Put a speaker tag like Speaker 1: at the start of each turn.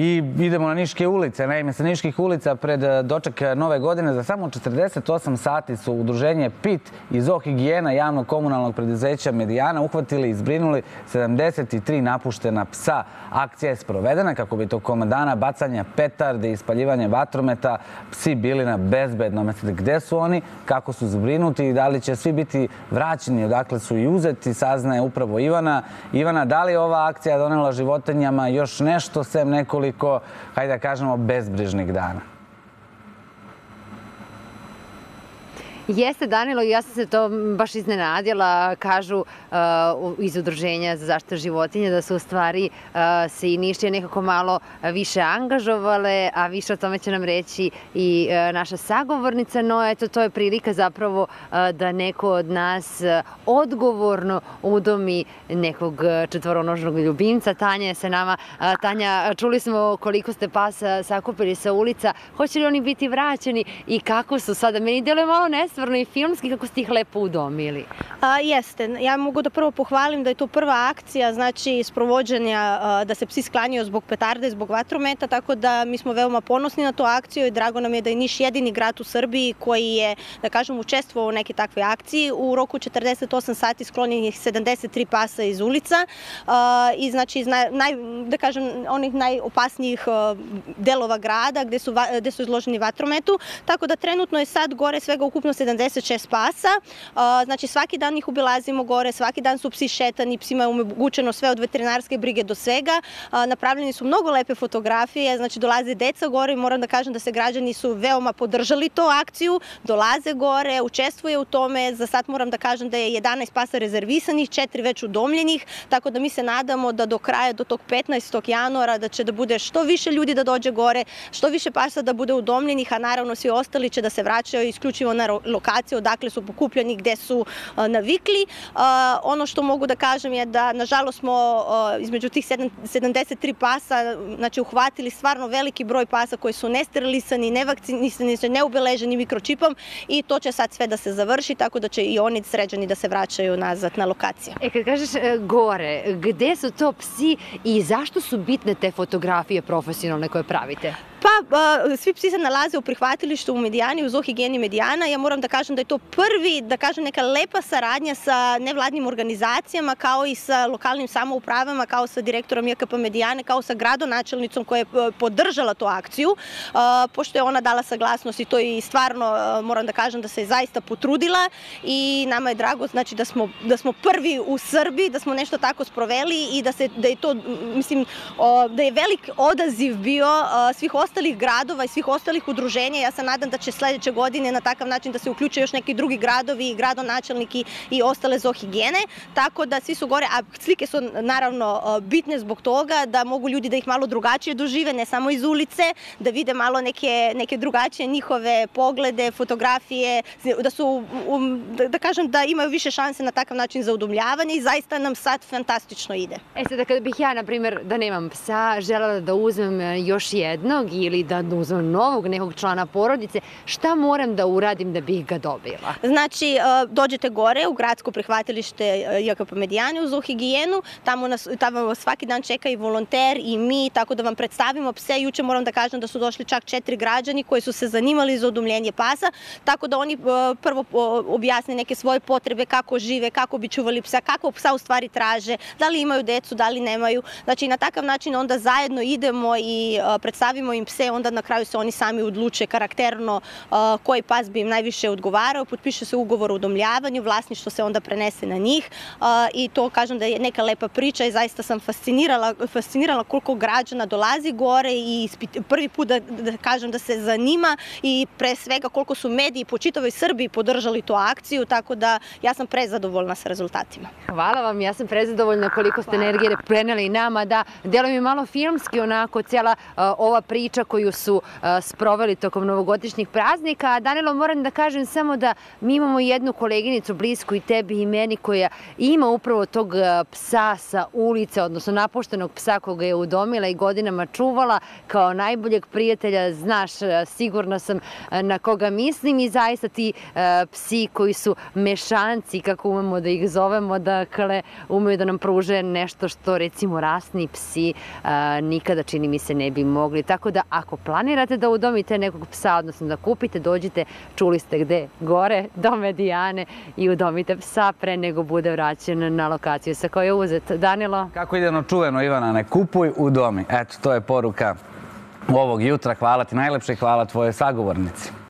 Speaker 1: I idemo na Niške ulice. Naime, sa Niških ulica pred doček Nove godine za samo 48 sati su udruženje PIT i Zoohigijena javnog komunalnog preduzeća Medijana uhvatili i zbrinuli 73 napuštena psa. Akcija je sprovedena kako bi tokom dana bacanja petarde i ispaljivanja vatrometa psi bili na bezbednom mjestu. Gde su oni, kako su zbrinuti i da li će svi biti vraćeni, odakle su i uzeti, saznaje upravo Ivana. Ivana, da li je ova akcija donela životinjama još nešto sem nekoliko, hajde da kažemo, bezbrižnih dana?
Speaker 2: Jeste, Danilo, ja sam se to baš iznenadila. Kažu iz Udruženja za zaštitu životinja da su u stvari se i Nišlije nekako malo više angažovale, a više o tome će nam reći i naša sagovornica. No, eto, to je prilika zapravo da neko od nas odgovorno udomi nekog četvoronožnog ljubimca. Tanja je sa nama. Tanja, čuli smo koliko ste pasa sakupili sa ulica. Hoće li oni biti vraćeni i kako su sada? Meni deluje malo nestvarno i filmski kako ste ih lepo udomili.
Speaker 3: Jeste. Ja mogu da prvo pohvalim da je to prva akcija, znači sprovođenja da se psi sklanjaju zbog petarde, zbog vatrometa, tako da mi smo veoma ponosni na tu akciju i drago nam je da je Niš jedini grad u Srbiji koji je, da kažem, učestvovao u neke takve akcije. U roku 48 sati sklonjenih 73 pasa iz ulica i znači iz da kažem, onih najopasnijih delova grada gde su izloženi vatrometu, tako da trenutno je sad gore svega ukupno 76 pasa. Znači svaki dan ih obilazimo gore, svaki dan su psi šetani, psima je omogućeno sve od veterinarske brige do svega. Napravljeni su mnogo lepe fotografije, znači dolaze deca gore i moram da kažem da se građani su veoma podržali tu akciju, dolaze gore, učestvuje u tome. Za sad moram da kažem da je 11 pasa rezervisanih, 4 već udomljenih, tako da mi se nadamo da do kraja, do tog 15. januara, da će da bude što više ljudi da dođe gore, što više pasa da bude udomljenih, a naravno svi ostali će da se vraćaju isključivo na lokaciju odakle su pokupljeni, gde su navikli. Ono što mogu da kažem je da, nažalost, smo između tih 73 pasa uhvatili stvarno veliki broj pasa koji su nesterilisani, nevakcinisani, neubeleženi mikročipom i to će sad sve da se završi, tako da će i oni sređeni da se vraćaju nazad na lokaciju.
Speaker 2: Kad kažeš gore, gde su to psi i zašto su bitne te fotografije profesionalne koje pravite?
Speaker 3: Pa, svi psi se nalaze u prihvatilištu u Medijani, u Zoohigijeni Medijana. Ja moram da kažem da je to prvi, da kažem, neka lepa saradnja sa nevladnim organizacijama, kao i sa lokalnim samoupravama, kao sa direktorom JKP Medijane, kao sa gradonačelnicom koja je podržala tu akciju, pošto je ona dala saglasnost i to i stvarno moram da kažem da se je zaista potrudila i nama je drago, znači, da smo prvi u Srbiji, da smo nešto tako sproveli i da je to, mislim, da je velik odaziv bio svih ostalih gradova i svih ostalih udruženja. Ja se nadam da će sledeće godine na takav način da se uključe još neki drugi gradovi i gradonačelniki i ostale zoohigijene, tako da svi su gore, a slike su naravno bitne zbog toga da mogu ljudi da ih malo drugačije dožive, ne samo iz ulice, da vide malo neke drugačije njihove poglede, fotografije, da su, da kažem, da imaju više šanse na takav način za udomljavanje i zaista nam sad fantastično ide.
Speaker 2: Sada kada bih ja, na primjer, da nemam psa, želela da uzmem još jednog ili da uzmem novog nekog člana porodice, šta moram da uradim da bih ga dobila?
Speaker 3: Znači, dođete gore u gradsko prihvatilište JKP Medijane u Zoohigijenu, tamo svaki dan čeka i volonter i mi, tako da vam predstavimo pse. Juče moram da kažem da su došli čak 4 građani koji su se zanimali za udomljenje pasa, tako da oni prvo objasne neke svoje potrebe, kako žive, kako bi čuvali psa, kako psa u stvari traže, da li imaju decu, da li nemaju. Znači, na takav način onda zajedno idemo i predstavimo im pse, onda na kraju se oni sami odluče karakterno koji pas bi im najviše odgovarao, potpiše se ugovor o udomljavanju, vlasništvo se onda prenese na njih i to, kažem, da je neka lepa priča i zaista sam fascinirala koliko građana dolazi gore i prvi put da kažem da se zanima i pre svega koliko su mediji po čitavoj Srbiji podržali tu akciju, tako da ja sam prezadovoljna sa rezultatima.
Speaker 2: Hvala vam, ja sam prezadovoljna koliko ste energije preneli nama, da deluje mi malo filmski onako cijela ova priča koju su sproveli tokom novogodišnjih praznika. Danilo, moram da kažem kažem samo da mi imamo jednu koleginicu blisku i tebi i meni koja ima upravo tog psa sa ulice, odnosno napuštenog psa koga je udomila i godinama čuvala kao najboljeg prijatelja. Znaš, sigurna sam na koga mislim i zaista ti psi koji su mešanci, kako umemo da ih zovemo, dakle, umeju da nam pruže nešto što recimo rasni psi nikada, čini mi se, ne bi mogli. Tako da ako planirate da udomite nekog psa, odnosno da kupite, dođite, čuli ste gde, gore, do Medijane i udomite psa pre nego bude vraćen na lokaciju sa koje je uzet. Danilo?
Speaker 1: Kako ide ono čuveno, Ivana, ne kupuj, udomi. Eto, to je poruka ovog jutra. Hvala ti najlepše i hvala tvojoj sagovornici.